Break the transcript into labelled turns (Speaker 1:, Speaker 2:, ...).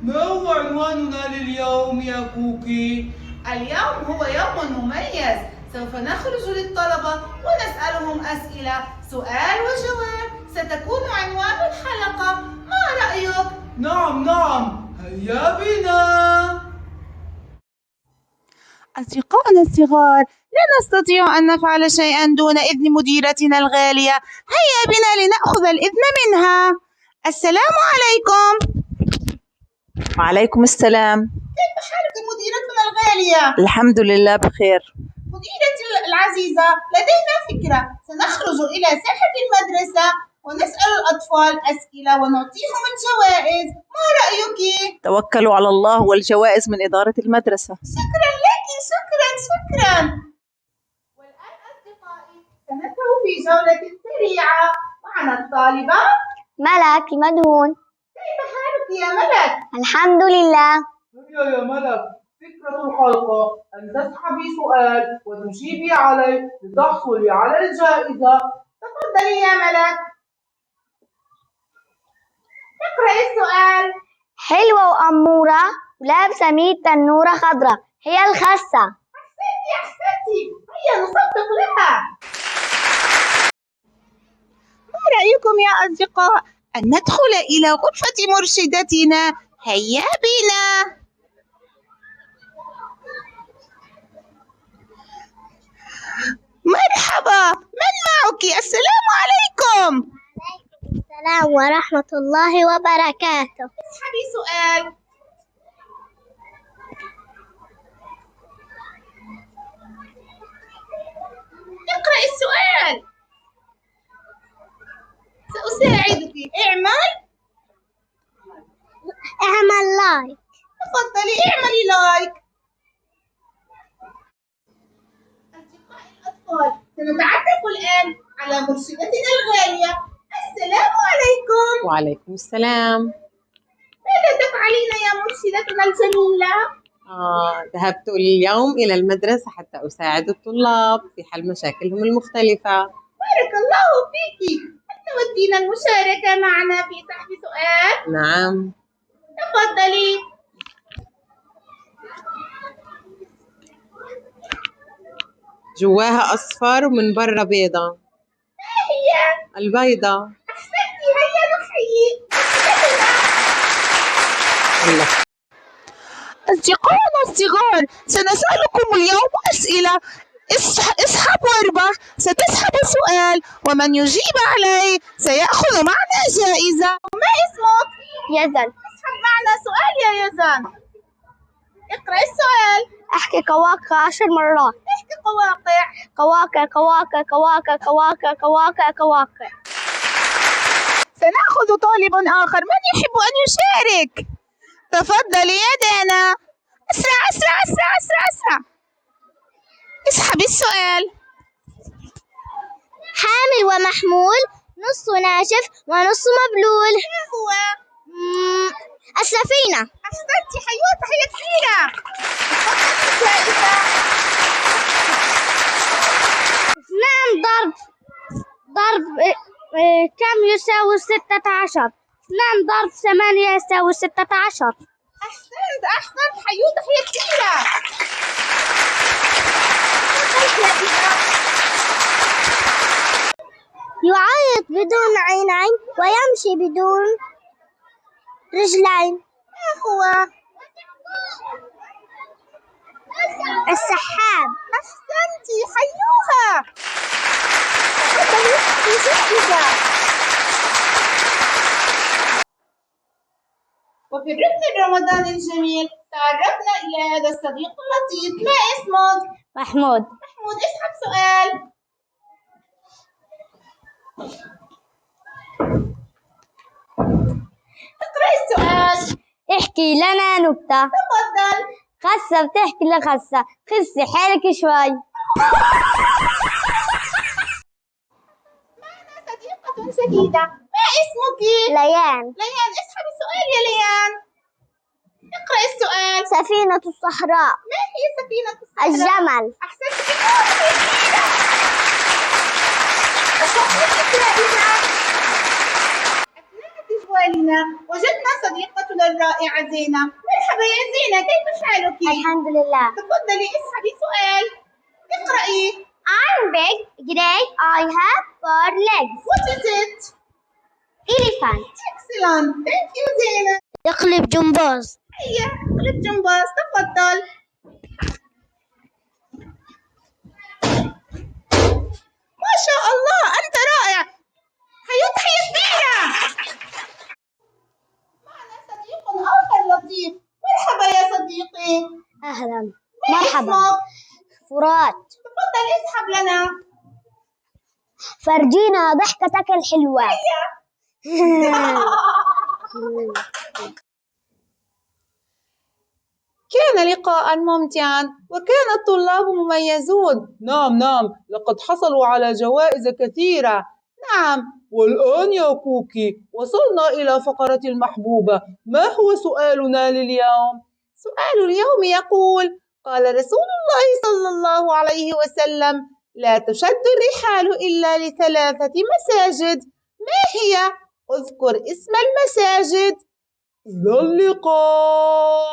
Speaker 1: ما هو عنواننا لليوم يا كوكي؟
Speaker 2: اليوم هو يوم مميز، سوف نخرج للطلبة ونسألهم أسئلة سؤال وجواب، ستكون عنوان الحلقة، ما رأيك؟
Speaker 1: نعم، هيا بنا.
Speaker 2: أصدقائنا الصغار، لا نستطيع أن نفعل شيئا دون إذن مديرتنا الغالية، هيا بنا لنأخذ الإذن منها. السلام عليكم.
Speaker 3: وعليكم السلام.
Speaker 2: كيف حالك مديرتنا الغالية؟
Speaker 3: الحمد لله بخير.
Speaker 2: مديرتي العزيزة، لدينا فكرة، سنخرج إلى ساحة المدرسة ونسأل الأطفال أسئلة ونعطيهم الجوائز، ما رأيك؟
Speaker 3: توكلوا على الله، والجوائز من إدارة المدرسة.
Speaker 2: شكرا لك، شكرا. والآن أصدقائي سنذهب في جولة سريعة، معنا الطالبة
Speaker 4: ملك المدهون.
Speaker 2: كيف حالك يا ملك؟
Speaker 4: الحمد لله.
Speaker 1: هيا يا ملك، فكرة الحلقة أن تسحبي سؤال وتجيبي عليه لتحصلي على الجائزة.
Speaker 2: تفضلي يا ملك، اقرأي السؤال.
Speaker 4: حلوة وأمورة ولابسة 100 تنورة خضراء، هي الخسة.
Speaker 2: أحسنتي، هيا نصفق لها. ما رأيكم يا أصدقاء أن ندخل إلى غرفة مرشدتنا؟ هيا بنا. مرحبا، من معك؟ السلام عليكم.
Speaker 4: السلام ورحمة الله وبركاته.
Speaker 2: اسحبي سؤال. اقرأي السؤال، سأساعدك.
Speaker 4: اعمل لايك.
Speaker 2: تفضلي اعملي لايك. أصدقائي الأطفال، سنتعرف الآن على مرشدتنا الغالية. السلام عليكم.
Speaker 3: وعليكم السلام.
Speaker 2: ماذا تفعلين يا مرشدتنا الجميلة؟
Speaker 3: ذهبت اليوم إلى المدرسة حتى أساعد الطلاب في حل مشاكلهم المختلفة.
Speaker 2: بارك الله فيك. هل تودين المشاركة معنا في سحب سؤال؟
Speaker 3: نعم.
Speaker 2: تفضلي.
Speaker 3: جواها أصفر ومن برا بيضة.
Speaker 2: ما هي؟
Speaker 3: البيضة.
Speaker 2: أحسنتي، هيا نحيي. أصدقائنا الصغار، سنسألكم اليوم أسئلة. اسحب واربح، ستسحب سؤال ومن يجيب عليه سيأخذ معنا جائزة. ما اسمك؟
Speaker 4: يزن.
Speaker 2: اسحب معنا سؤال يا يزن. اقرأ السؤال.
Speaker 4: احكي قواقع 10 مرات.
Speaker 2: احكي قواقع.
Speaker 4: قواقع قواقع قواقع قواقع قواقع قواقع.
Speaker 2: سنأخذ طالب آخر، من يحب أن يشارك؟ تفضلي يا دانا. أسرع أسرع أسرع أسرع أسرع. اسحبي السؤال.
Speaker 4: حامل ومحمول، نص ناشف ونص مبلول.
Speaker 2: ما هو؟
Speaker 4: السفينة.
Speaker 2: أحسنتي، حيوة تحية كبيرة. الجائزة.
Speaker 4: 2 ضرب كم يساوي 16؟ 2 ضرب 8 يساوي 16.
Speaker 2: أحسنت، حيوة تحية كبيرة.
Speaker 4: يعيط بدون عينين ويمشي بدون رجلين.
Speaker 2: ما هو؟
Speaker 4: السحاب.
Speaker 2: أحسنتي، حيوها. وفي الركن الرمضاني الجميل تعرفنا إلى هذا الصديق اللطيف. ما اسمك؟
Speaker 4: محمود.
Speaker 2: اسحب سؤال. اقرأ السؤال.
Speaker 4: احكي لنا نكتة.
Speaker 2: تفضل.
Speaker 4: خسة بتحكي لخسة، خسي حالك شوي.
Speaker 2: معنا صديقة جديدة، ما اسمك؟
Speaker 4: ليان.
Speaker 2: اسحب السؤال يا ليان. اقرأ السؤال.
Speaker 4: سفينة الصحراء.
Speaker 2: ما هي سفينة الصحراء؟
Speaker 4: الجمل.
Speaker 2: أحسنت. أثناء تجوالنا وجدنا صديقتنا الرائعة زينة. مرحبا يا زينة، كيف حالك؟
Speaker 4: الحمد لله.
Speaker 2: تفضلي اسحبي سؤال. اقرأي.
Speaker 4: I'm big, gray, I have 4 legs.
Speaker 2: What is it?
Speaker 4: Elephant.
Speaker 2: Excellent. Thank you زينة.
Speaker 4: يقلب جمباز.
Speaker 2: هيا اقلب جمباز، تفضل. ما شاء الله أنت رائع. هيا تحية كبيرة. معنا صديق آخر لطيف. مرحبا يا صديقي.
Speaker 4: أهلا.
Speaker 2: ما
Speaker 4: مرحبا.
Speaker 2: اسمك؟
Speaker 4: فرات.
Speaker 2: تفضل اسحب لنا.
Speaker 4: فرجينا ضحكتك الحلوة.
Speaker 5: كان لقاء ممتعا وكان الطلاب مميزون. نعم لقد حصلوا على جوائز كثيرة. نعم، والآن يا كوكي وصلنا إلى فقرة المحبوبة. ما هو سؤالنا لليوم؟ سؤال اليوم يقول: قال رسول الله صلى الله عليه وسلم: لا تشد الرحال إلا ل3 مساجد. ما هي؟ اذكر اسم المساجد. إلى اللقاء.